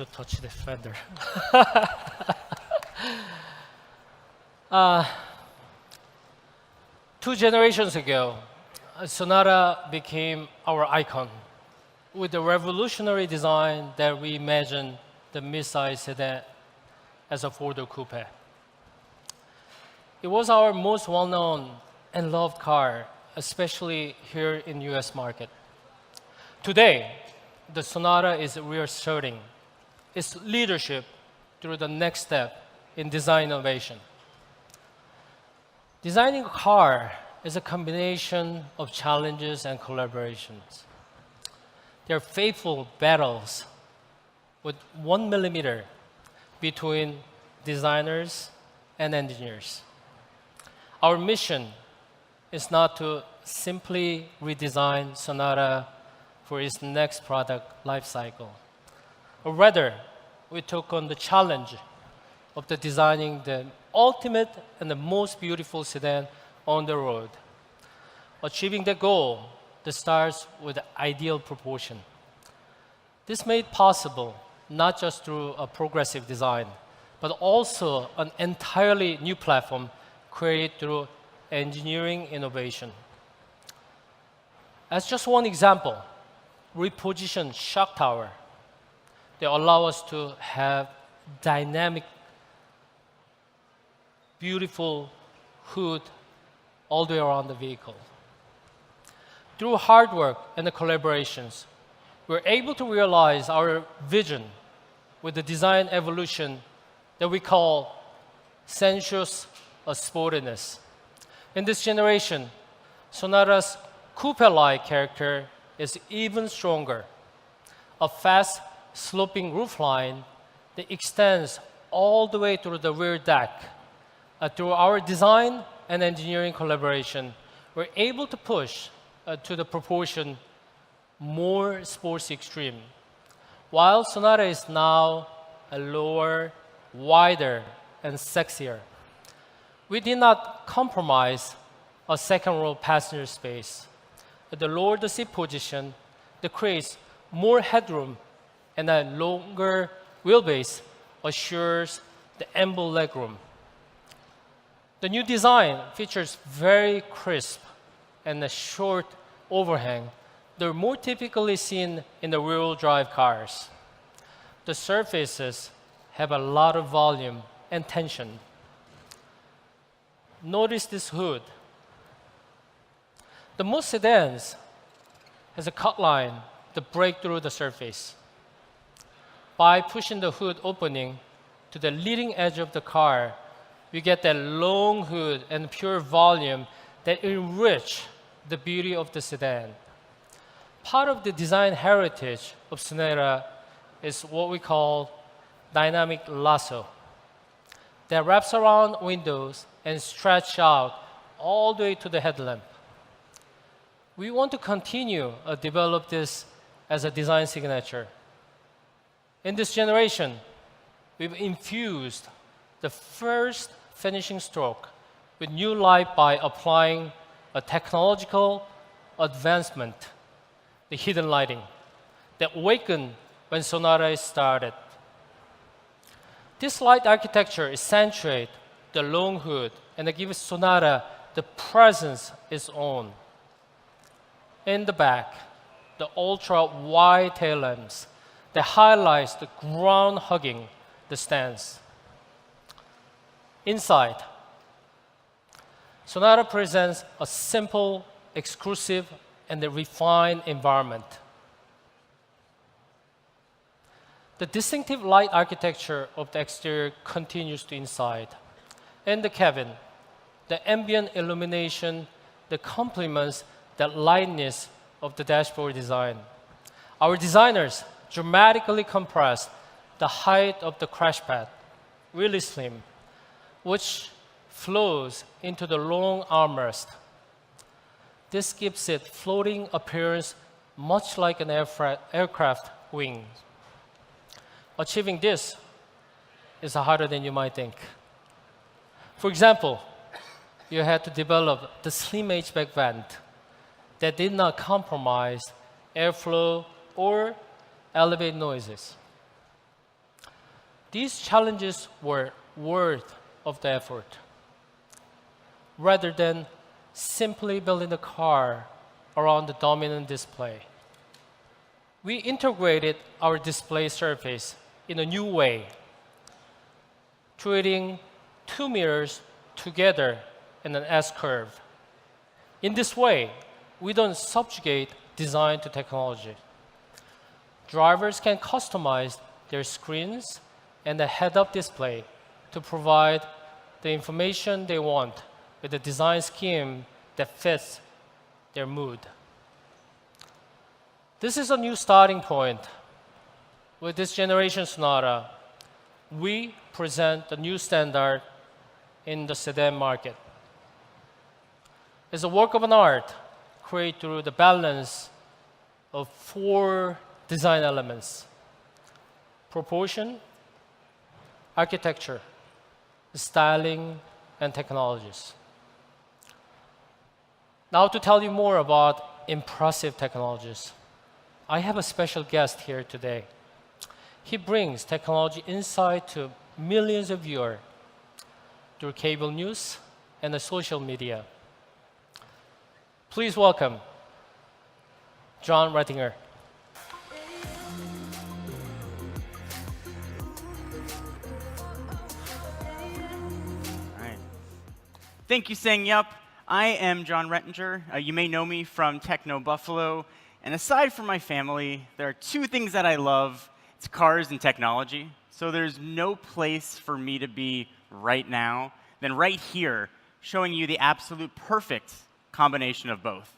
to touch the fender. 2 generations ago, Sonata became our icon with the revolutionary design that reimagined the midsize sedan as a four-door coupe. It was our most well-known and loved car, especially here in the US market. Today, the Sonata is reasserting its leadership through the next step in design innovation. Designing a car is a combination of challenges and collaborations. They are faithful battles with 1 millimeter between designers and engineers. Our mission is not to simply redesign Sonata for its next product life cycle, or rather, we took on the challenge of designing the ultimate and the most beautiful sedan on the road. Achieving the goal that starts with ideal proportion. This made possible not just through a progressive design, but also an entirely new platform created through engineering innovation. As just one example, repositioned shock tower. They allow us to have dynamic, beautiful hood all the way around the vehicle. Through hard work and the collaborations, we're able to realize our vision with the design evolution that we call Sensuous or Sportiness. In this generation, Sonata's coupe-like character is even stronger. A fast sloping roofline that extends all the way through the rear deck. Through our design and engineering collaboration, we're able to push to the proportion more sports extreme. While Sonata is now a lower, wider, and sexier, we did not compromise a second row passenger space. The lower the seat position, that creates more headroom, and a longer wheelbase assures the ample legroom. The new design features very crisp and a short overhang. They're more typically seen in the rear-wheel drive cars. The surfaces have a lot of volume and tension. Notice this hood. The most sedans has a cut line to break through the surface. By pushing the hood opening to the leading edge of the car, we get that long hood and pure volume that enrich the beauty of the sedan. Part of the design heritage of Sonata is what we call dynamic lasso that wraps around windows and stretch out all the way to the headlamp. We want to continue to develop this as a design signature. In this generation, we've infused the first finishing stroke with new life by applying a technological advancement, the hidden lighting, that awakened when Sonata started. This light architecture accentuates the long hood and it gives Sonata the presence its own. In the back, the ultra-wide tail lamps that highlights the ground hugging the stance. Inside, Sonata presents a simple, exclusive, and a refined environment. The distinctive light architecture of the exterior continues to inside. In the cabin, the ambient illumination that complements the lightness of the dashboard design. Our designers dramatically compressed the height of the crash pad, really slim, which flows into the long armrest. This gives it floating appearance much like an aircraft wing. Achieving this is harder than you might think. For example, you had to develop the slim hatchback vent that did not compromise airflow or elevate noises. These challenges were worth of the effort, rather than simply building the car around the dominant display. We integrated our display surface in a new way, treating two mirrors together in an S-curve. In this way, we don't subjugate design to technology. Drivers can customize their screens and the head-up display to provide the information they want with a design scheme that fits their mood. This is a new starting point. With this generation Sonata, we present a new standard in the sedan market. It's a work of an art created through the balance of four design elements: proportion, architecture, styling, and technologies. Now to tell you more about impressive technologies, I have a special guest here today. He brings technology insight to millions of viewers through cable news and the social media. Please welcome John Rettinger. Thank you, Sang Yup. I am John Rettinger. You may know me from Techno Buffalo. And aside from my family, there are two things that I love. It's cars and technology. So there's no place for me to be right now than right here, showing you the absolute perfect combination of both.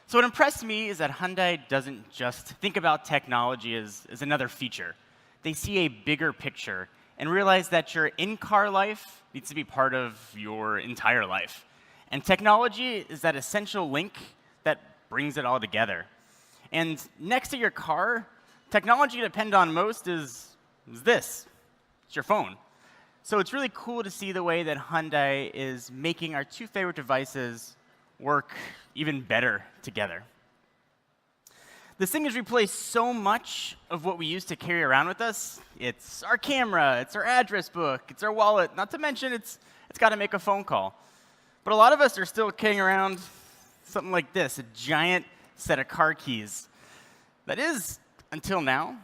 So what impressed me is that Hyundai doesn't just think about technology as another feature. They see a bigger picture and realize that your in-car life needs to be part of your entire life. And technology is that essential link that brings it all together. And next to your car, technology you depend on most is this. It's your phone. So it's really cool to see the way that Hyundai is making our two favorite devices work even better together. This thing has replaced so much of what we used to carry around with us. It's our camera, it's our address book, it's our wallet, not to mention it's got to make a phone call. But a lot of us are still carrying around something like this, a giant set of car keys. That is, until now.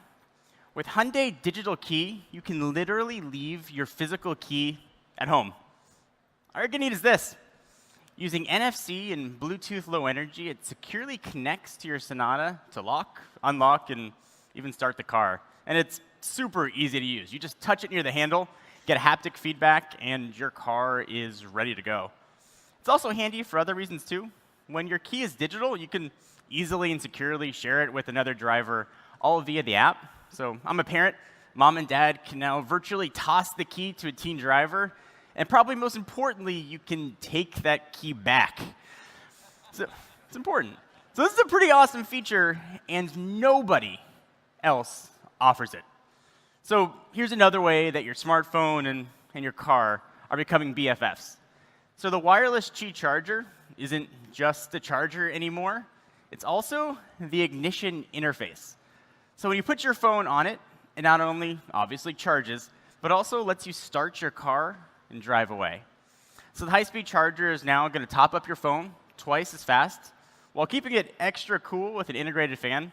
With Hyundai Digital Key, you can literally leave your physical key at home. All you're going to need is this. Using NFC and Bluetooth Low Energy, it securely connects to your Sonata to lock, unlock, and even start the car. And it's super easy to use. You just touch it near the handle, get haptic feedback, and your car is ready to go. It's also handy for other reasons, too. When your key is digital, you can easily and securely share it with another driver, all via the app. So I'm a parent. Mom and dad can now virtually toss the key to a teen driver. And probably most importantly, you can take that key back. So it's important. So this is a pretty awesome feature, and nobody else offers it. So here's another way that your smartphone and your car are becoming BFFs. So the wireless Qi charger isn't just a charger anymore. It's also the ignition interface. So when you put your phone on it, it not only obviously charges, but also lets you start your car and drive away. So the high-speed charger is now going to top up your phone twice as fast, while keeping it extra cool with an integrated fan.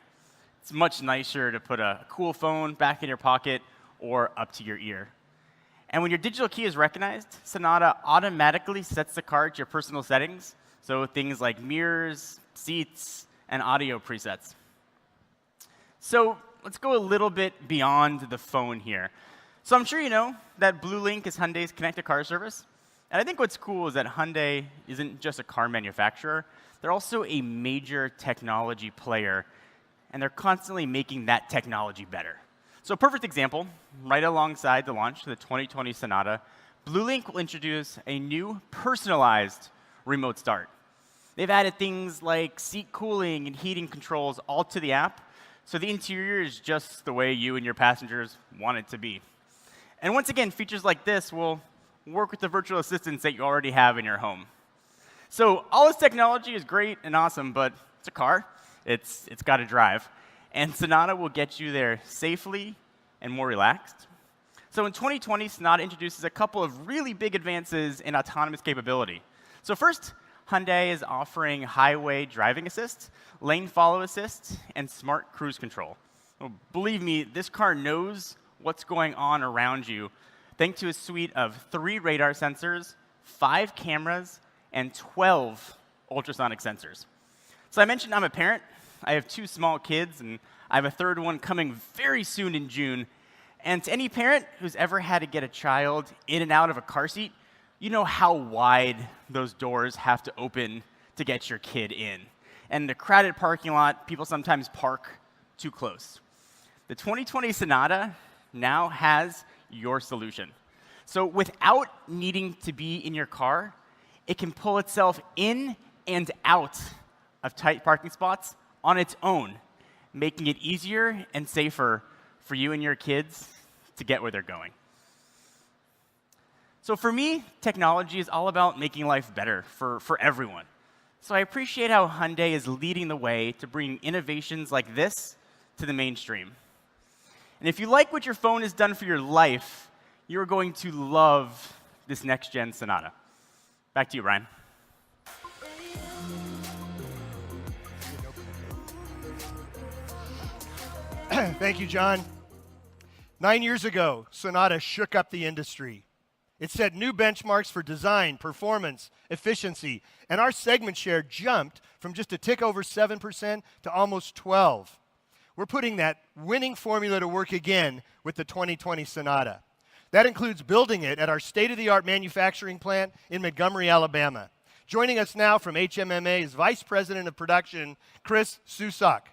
It's much nicer to put a cool phone back in your pocket or up to your ear. And when your digital key is recognized, Sonata automatically sets the car to your personal settings, so things like mirrors, seats, and audio presets. So let's go a little bit beyond the phone here. So I'm sure you know that BlueLink is Hyundai's connected car service. And I think what's cool is that Hyundai isn't just a car manufacturer. They're also a major technology player, and they're constantly making that technology better. So a perfect example, right alongside the launch of the 2020 Sonata, BlueLink will introduce a new personalized remote start. They've added things like seat cooling and heating controls all to the app, so the interior is just the way you and your passengers want it to be. And once again, features like this will work with the virtual assistants that you already have in your home. So all this technology is great and awesome, but it's a car. It's got to drive. And Sonata will get you there safely and more relaxed. So in 2020, Sonata introduces a couple of really big advances in autonomous capability. So first, Hyundai is offering highway driving assist, lane follow assist, and smart cruise control. Well, believe me, this car knows what's going on around you thanks to a suite of 3 radar sensors, 5 cameras, and 12 ultrasonic sensors. So I mentioned I'm a parent. I have 2 small kids, and I have a 3rd one coming very soon in June. And to any parent who's ever had to get a child in and out of a car seat, you know how wide those doors have to open to get your kid in. And in a crowded parking lot, people sometimes park too close. The 2020 Sonata now has your solution. So without needing to be in your car, it can pull itself in and out of tight parking spots on its own, making it easier and safer for you and your kids to get where they're going. So for me, technology is all about making life better for everyone. So I appreciate how Hyundai is leading the way to bring innovations like this to the mainstream. And if you like what your phone has done for your life, you're going to love this next-gen Sonata. Back to you, Brian. Thank you, John. 9 years ago, Sonata shook up the industry. It set new benchmarks for design, performance, efficiency, and our segment share jumped from just a tick over 7% to almost 12%. We're putting that winning formula to work again with the 2020 Sonata. That includes building it at our state-of-the-art manufacturing plant in Montgomery, Alabama. Joining us now from HMMA is Vice President of Production, Chris Susak.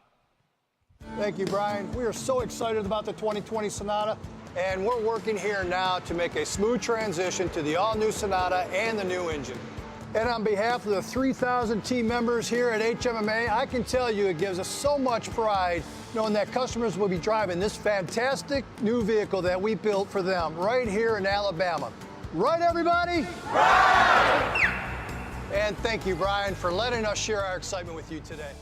Thank you, Brian. We are so excited about the 2020 Sonata, and we're working here now to make a smooth transition to the all-new Sonata and the new engine. And on behalf of the 3,000 team members here at HMMA, I can tell you it gives us so much pride knowing that customers will be driving this fantastic new vehicle that we built for them right here in Alabama. Right, everybody? Right! And thank you, Brian, for letting us share our excitement with you today.